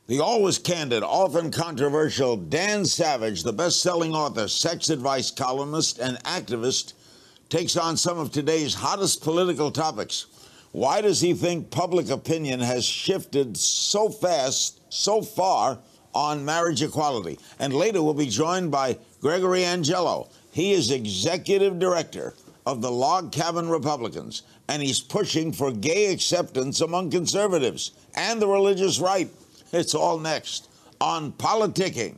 The always candid, often controversial Dan Savage, the best-selling author, sex advice columnist, and activist, takes on some of today's hottest political topics. Why does he think public opinion has shifted so fast, so far, on marriage equality? And later we'll be joined by Gregory Angelo. He is executive director of the Log Cabin Republicans, and he's pushing for gay acceptance among conservatives and the religious right. It's all next on PoliticKIng.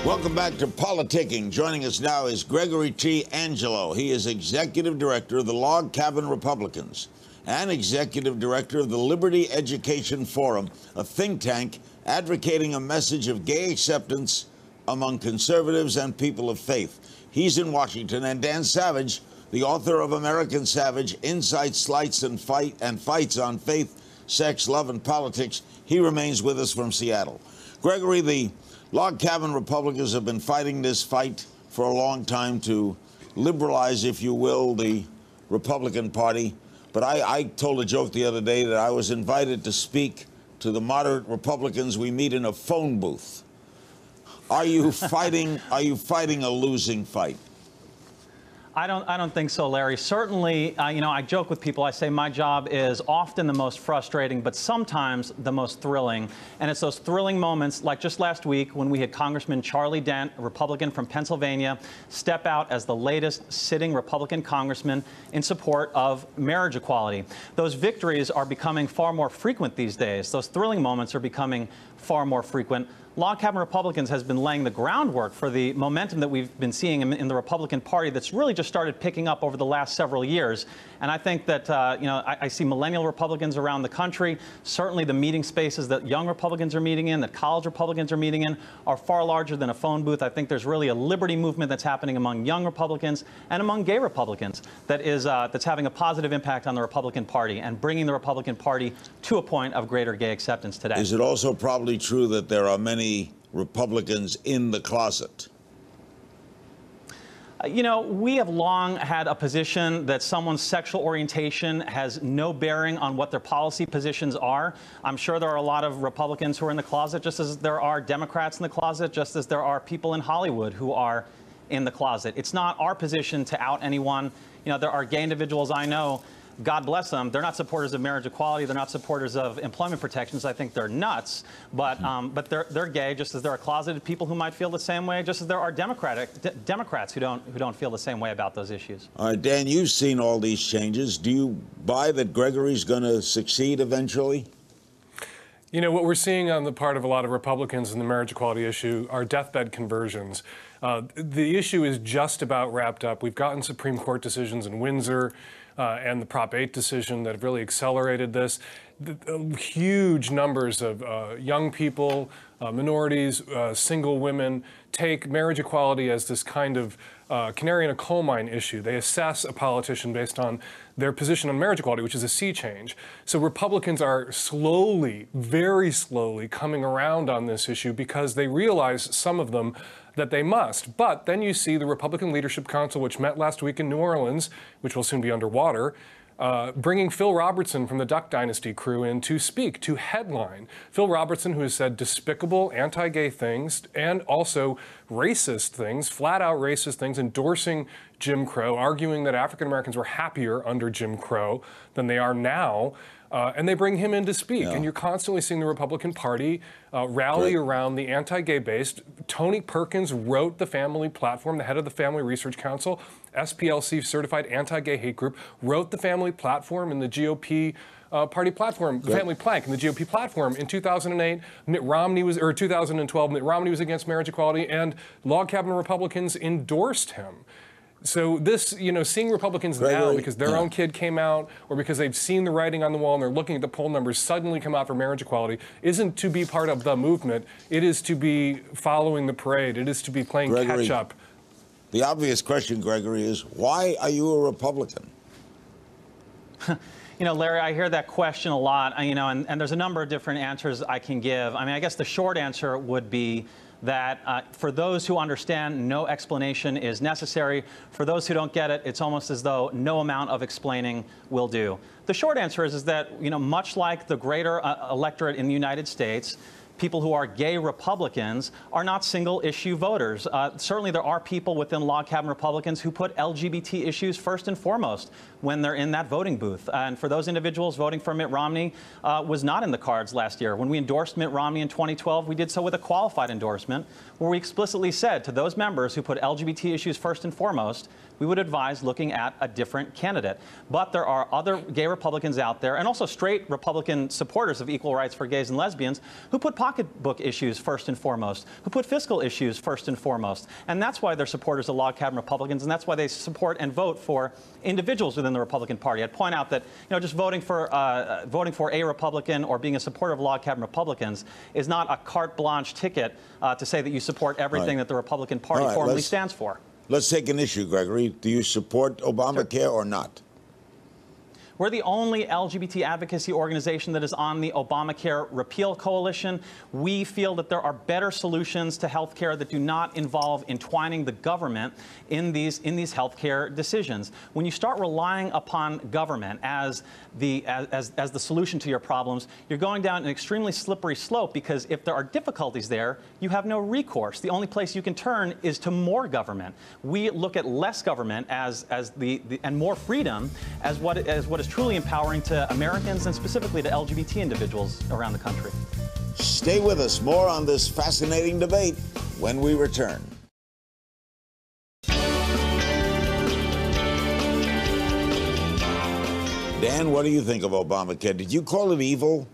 Welcome back to PoliticKIng. Joining us now is Gregory T. Angelo. He is executive director of the Log Cabin Republicans and executive director of the Liberty Education Forum, a think tank advocating a message of gay acceptance among conservatives and people of faith. He's in Washington. And Dan Savage, the author of American Savage, Insights, Slights, and Fights on Faith, Sex, Love, and Politics. He remains with us from Seattle. Gregory, the Log Cabin Republicans have been fighting this fight for a long time to liberalize, if you will, the Republican Party. But I told a joke the other day that I was invited to speak to the moderate Republicans we meet in a phone booth. Are you fighting a losing fight? I don't think so, Larry. Certainly, I joke with people. I say my job is often the most frustrating, but sometimes the most thrilling. And it's those thrilling moments, like just last week when we had Congressman Charlie Dent, a Republican from Pennsylvania, step out as the latest sitting Republican congressman in support of marriage equality. Those victories are becoming far more frequent these days. Those thrilling moments are becoming far more frequent. Log Cabin Republicans has been laying the groundwork for the momentum that we've been seeing in the Republican Party that's really just started picking up over the last several years. And I think that, I see millennial Republicans around the country. Certainly the meeting spaces that young Republicans are meeting in, that college Republicans are meeting in, are far larger than a phone booth. I think there's really a liberty movement that's happening among young Republicans and among gay Republicans that's having a positive impact on the Republican Party and bringing the Republican Party to a point of greater gay acceptance today. Is it also probably true that there are many Republicans in the closet? We have long had a position that someone's sexual orientation has no bearing on what their policy positions are. I'm sure there are a lot of Republicans who are in the closet, just as there are Democrats in the closet, just as there are people in Hollywood who are in the closet. It's not our position to out anyone. There are gay individuals I know, God bless them. They're not supporters of marriage equality. They're not supporters of employment protections. I think they're nuts. But they're gay, just as there are closeted people who might feel the same way, just as there are Democrats who don't feel the same way about those issues. All right, Dan, you've seen all these changes. Do you buy that Gregory's going to succeed eventually? What we're seeing on the part of a lot of Republicans in the marriage equality issue are deathbed conversions. The issue is just about wrapped up. We've gotten Supreme Court decisions in Windsor and the Prop 8 decision that have really accelerated this. Huge numbers of young people, minorities, single women take marriage equality as this kind of canary in a coal mine issue. They assess a politician based on their position on marriage equality, which is a sea change. So Republicans are slowly, very slowly coming around on this issue because they realize, some of them, that they must. But then you see the Republican Leadership Council, which met last week in New Orleans, which will soon be underwater, bringing Phil Robertson from the Duck Dynasty crew in to speak, to headline. Phil Robertson, who has said despicable anti-gay things and also racist things, flat-out racist things, endorsing Jim Crow, arguing that African Americans were happier under Jim Crow than they are now. And they bring him in to speak. Yeah. And you're constantly seeing the Republican Party rally around the anti-gay base. Tony Perkins wrote the family platform, the head of the Family Research Council, SPLC certified anti-gay hate group, wrote the family platform in the GOP party platform, the family plank in the GOP platform in 2008. 2012, Mitt Romney was against marriage equality, and Log Cabin Republicans endorsed him. So this, seeing Republicans now because their own kid came out or because they've seen the writing on the wall and they're looking at the poll numbers suddenly come out for marriage equality isn't to be part of the movement. It is to be following the parade. It is to be playing catch up. The obvious question, Gregory, is why are you a Republican? Larry, I hear that question a lot, and there's a number of different answers I can give. I mean, I guess the short answer would be that for those who understand, no explanation is necessary. For those who don't get it, it's almost as though no amount of explaining will do. The short answer is that, you know, much like the greater electorate in the United States, people who are gay Republicans are not single-issue voters. Certainly there are people within log cabin Republicans who put LGBT issues first and foremost when they're in that voting booth. And for those individuals, voting for Mitt Romney was not in the cards last year. When we endorsed Mitt Romney in 2012, we did so with a qualified endorsement, where we explicitly said to those members who put LGBT issues first and foremost, we would advise looking at a different candidate. But there are other gay Republicans out there, and also straight Republican supporters of equal rights for gays and lesbians, who put pocketbook issues first and foremost, who put fiscal issues first and foremost. And that's why they're supporters of log cabin Republicans, and that's why they support and vote for individuals within the Republican Party. I'd point out that, you know, just voting for a Republican or being a supporter of log cabin Republicans is not a carte blanche ticket to say that you support everything that the Republican Party formally stands for. Let's take an issue, Gregory. Do you support Obamacare or not? We're the only LGBT advocacy organization that is on the Obamacare repeal coalition. We feel that there are better solutions to health care that do not involve entwining the government in these health care decisions. When you start relying upon government as the solution to your problems, you're going down an extremely slippery slope, because if there are difficulties there, you have no recourse. The only place you can turn is to more government. We look at less government and more freedom as what is truly empowering to Americans, and specifically to LGBT individuals around the country. Stay with us. More on this fascinating debate when we return. Dan, what do you think of Obamacare? Did you call it evil?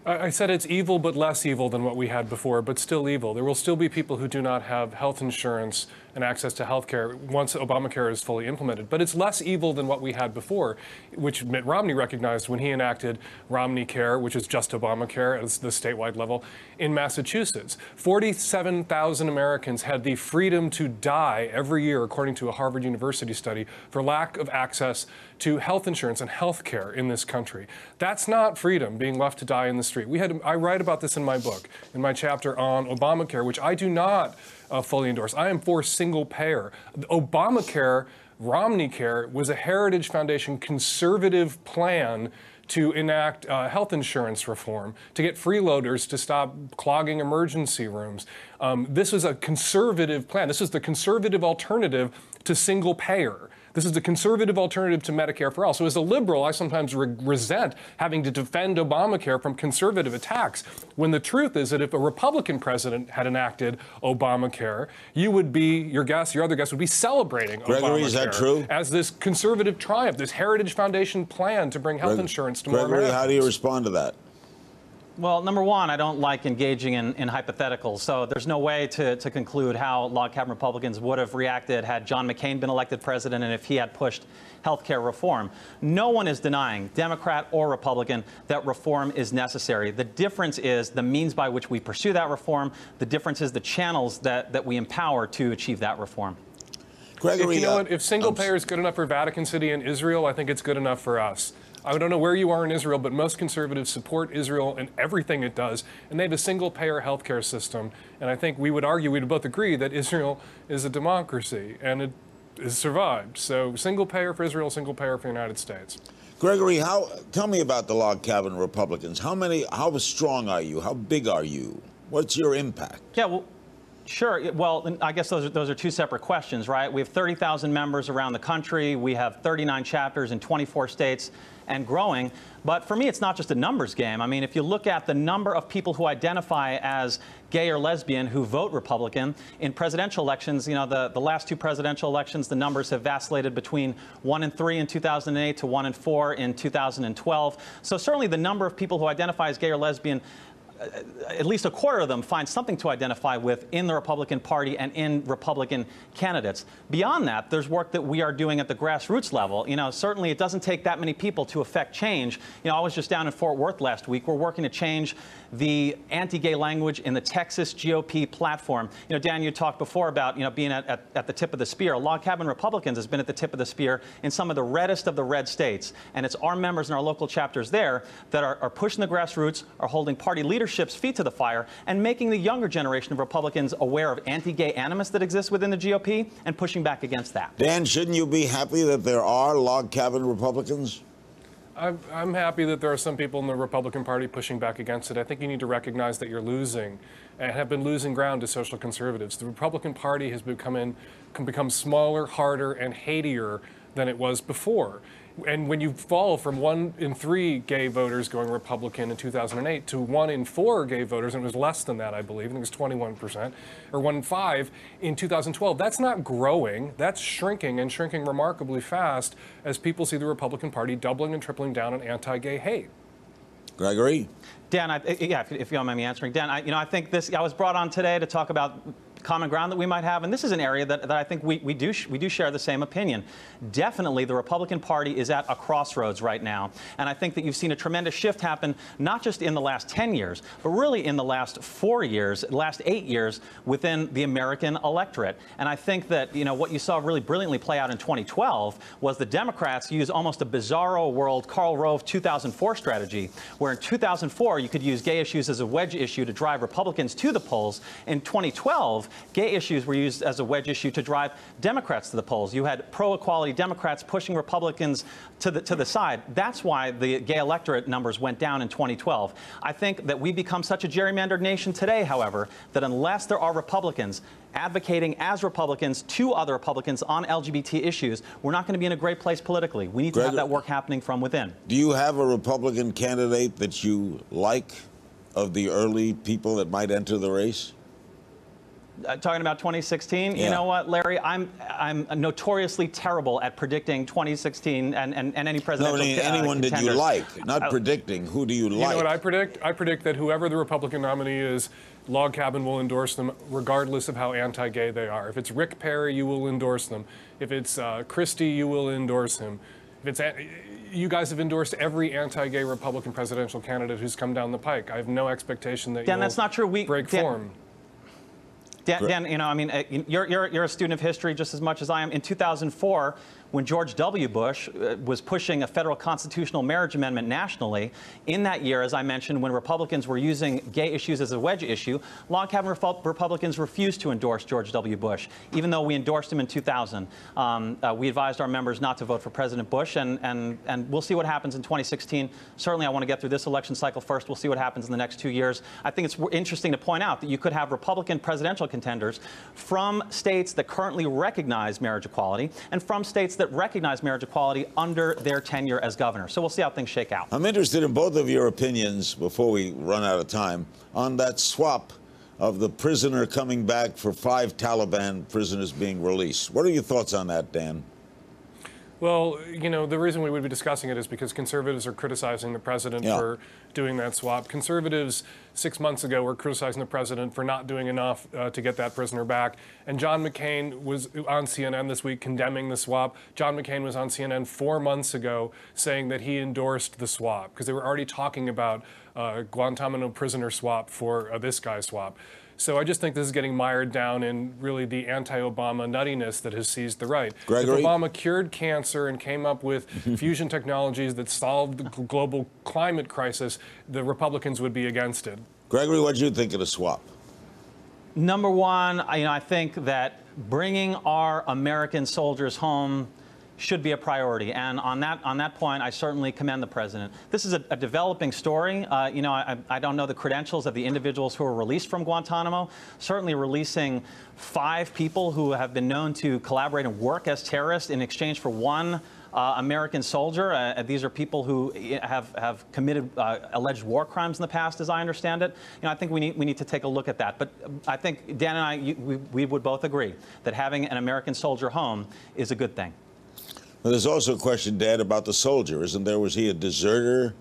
I said it's evil, but less evil than what we had before, but still evil. There will still be people who do not have health insurance and access to health care once Obamacare is fully implemented. But it's less evil than what we had before, which Mitt Romney recognized when he enacted Romney Care, which is just Obamacare at the statewide level, in Massachusetts. 47,000 Americans had the freedom to die every year, according to a Harvard University study, for lack of access to health insurance and health care in this country. That's not freedom, being left to die in the street. I write about this in my book, in my chapter on Obamacare, which I do not fully endorse. I am for single payer. Obamacare, Romney Care, was a Heritage Foundation conservative plan to enact health insurance reform, to get freeloaders to stop clogging emergency rooms. This was a conservative plan. This is the conservative alternative to single payer. This is the conservative alternative to Medicare for all. So as a liberal, I sometimes resent having to defend Obamacare from conservative attacks, when the truth is that if a Republican president had enacted Obamacare, you would be, your other guest would be celebrating Gregory, Obamacare is that true? As this conservative triumph, this Heritage Foundation plan to bring health insurance to more Gregory, Americans. how do you respond to that? Well, number one, I don't like engaging in hypotheticals, so there's no way to conclude how log cabin Republicans would have reacted had John McCain been elected president and if he had pushed health care reform. No one is denying, Democrat or Republican, that reform is necessary. The difference is the means by which we pursue that reform. The difference is the channels that we empower to achieve that reform. Gregory, you know what? If single payer is good enough for Vatican City and Israel, I think it's good enough for us. I don't know where you are in Israel, but most conservatives support Israel and everything it does, and they have a single-payer healthcare system. And I think we would argue, we'd both agree, that Israel is a democracy, and it has survived. So single-payer for Israel, single-payer for the United States. Gregory, tell me about the log cabin Republicans. How strong are you? How big are you? What's your impact? Yeah, well, sure. Well, I guess those are two separate questions, right? We have 30,000 members around the country. We have 39 chapters in 24 states and growing. But for me, it's not just a numbers game. I mean, if you look at the number of people who identify as gay or lesbian who vote Republican in presidential elections, you know, the last two presidential elections, the numbers have vacillated between 1 and 3 in 2008 to 1 and 4 in 2012. So certainly the number of people who identify as gay or lesbian, at least a quarter of them find something to identify with in the Republican Party and in Republican candidates. Beyond that, there's work that we are doing at the grassroots level. You know, certainly it doesn't take that many people to affect change. You know, I was just down in Fort Worth last week. We're working to change the anti-gay language in the Texas GOP platform. You know, Dan, you talked before about, you know, being at the tip of the spear. Log Cabin Republicans has been at the tip of the spear in some of the reddest of the red states. And it's our members and our local chapters there that are pushing the grassroots, are holding party leadership leadership's feet to the fire and making the younger generation of Republicans aware of anti-gay animus that exists within the GOP and pushing back against that. Dan, shouldn't you be happy that there are log cabin Republicans? I'm happy that there are some people in the Republican Party pushing back against it. I think you need to recognize that you're losing and have been losing ground to social conservatives. The Republican Party has become smaller, harder, and hatier than it was before. And when you fall from 1 in 3 gay voters going Republican in 2008 to 1 in 4 gay voters, and it was less than that, I believe, I think it was 21%, or 1 in 5 in 2012, that's not growing, that's shrinking, and shrinking remarkably fast as people see the Republican Party doubling and tripling down on anti-gay hate. Gregory? Dan, if you don't mind me answering. Dan, I think I was brought on today to talk about common ground that we might have, and this is an area that I think we do share the same opinion. Definitely, the Republican Party is at a crossroads right now, and I think that you've seen a tremendous shift happen, not just in the last 10 years, but really in the last 4 years, last 8 years within the American electorate. And I think that what you saw really brilliantly play out in 2012 was the Democrats use almost a bizarro world Karl Rove 2004 strategy, where in 2004 you could use gay issues as a wedge issue to drive Republicans to the polls. In 2012, gay issues were used as a wedge issue to drive Democrats to the polls. You had pro-equality Democrats pushing Republicans to the side. That's why the gay electorate numbers went down in 2012. I think that we become such a gerrymandered nation today, however, that unless there are Republicans advocating as Republicans to other Republicans on LGBT issues, we're not going to be in a great place politically. We need to have that work happening from within. Do you have a Republican candidate that you like of the early people that might enter the race? Talking about 2016, yeah. You know what, Larry? I'm notoriously terrible at predicting 2016 and any presidential anyone contenders. that you like, not predicting. Who do you like? You know what I predict? I predict that whoever the Republican nominee is, Log Cabin will endorse them regardless of how anti-gay they are. If it's Rick Perry, you will endorse them. If it's Christie, you will endorse him. If it's you guys have endorsed every anti-gay Republican presidential candidate who's come down the pike. I have no expectation that Dan, that's not true. Break form. Dan, you're a student of history just as much as I am. In 2004, when George W. Bush was pushing a federal constitutional marriage amendment nationally, in that year, as I mentioned, when Republicans were using gay issues as a wedge issue, log cabin Republicans refused to endorse George W. Bush, even though we endorsed him in 2000. We advised our members not to vote for President Bush, and we'll see what happens in 2016. Certainly, I want to get through this election cycle first. We'll see what happens in the next 2 years. I think it's interesting to point out that you could have Republican presidential contenders from states that currently recognize marriage equality and from states that recognize marriage equality under their tenure as governor. So we'll see how things shake out. I'm interested in both of your opinions, before we run out of time, on that swap of the prisoner coming back for 5 Taliban prisoners being released. What are your thoughts on that, Dan? Well, the reason we would be discussing it is because conservatives are criticizing the president for doing that swap. Conservatives 6 months ago were criticizing the president for not doing enough to get that prisoner back. And John McCain was on CNN this week condemning the swap. John McCain was on CNN 4 months ago saying that he endorsed the swap because they were already talking about Guantanamo prisoner swap for this guy swap. So I just think this is getting mired down in really the anti-Obama nuttiness that has seized the right. Gregory? If Obama cured cancer and came up with fusion technologies that solved the global climate crisis, the Republicans would be against it. Gregory, what do you think of the swap? Number one, I think that bringing our American soldiers home should be a priority. And on that point, I certainly commend the president. This is a developing story. I don't know the credentials of the individuals who were released from Guantanamo. Certainly releasing 5 people who have been known to collaborate and work as terrorists in exchange for 1 American soldier. These are people who have committed alleged war crimes in the past, as I understand it. I think we need to take a look at that. But I think Dan and I, we would both agree that having an American soldier home is a good thing. Well, there's also a question, Dad, about the soldier, isn't there? Was he a deserter?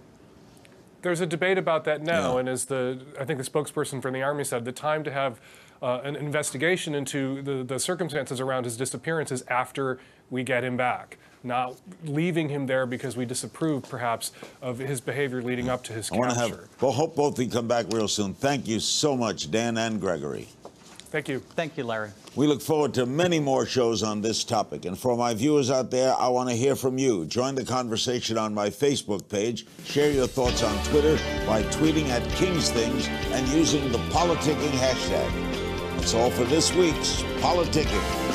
There's a debate about that now, and as I think the spokesperson from the Army said, the time to have an investigation into the circumstances around his disappearance is after we get him back, not leaving him there because we disapprove, perhaps, of his behavior leading up to his capture. We'll hope both of you come back real soon. Thank you so much, Dan and Gregory. Thank you. Thank you, Larry. We look forward to many more shows on this topic. And for my viewers out there, I want to hear from you. Join the conversation on my Facebook page. Share your thoughts on Twitter by tweeting at King's Things and using the PoliticKIng hashtag. That's all for this week's PoliticKIng.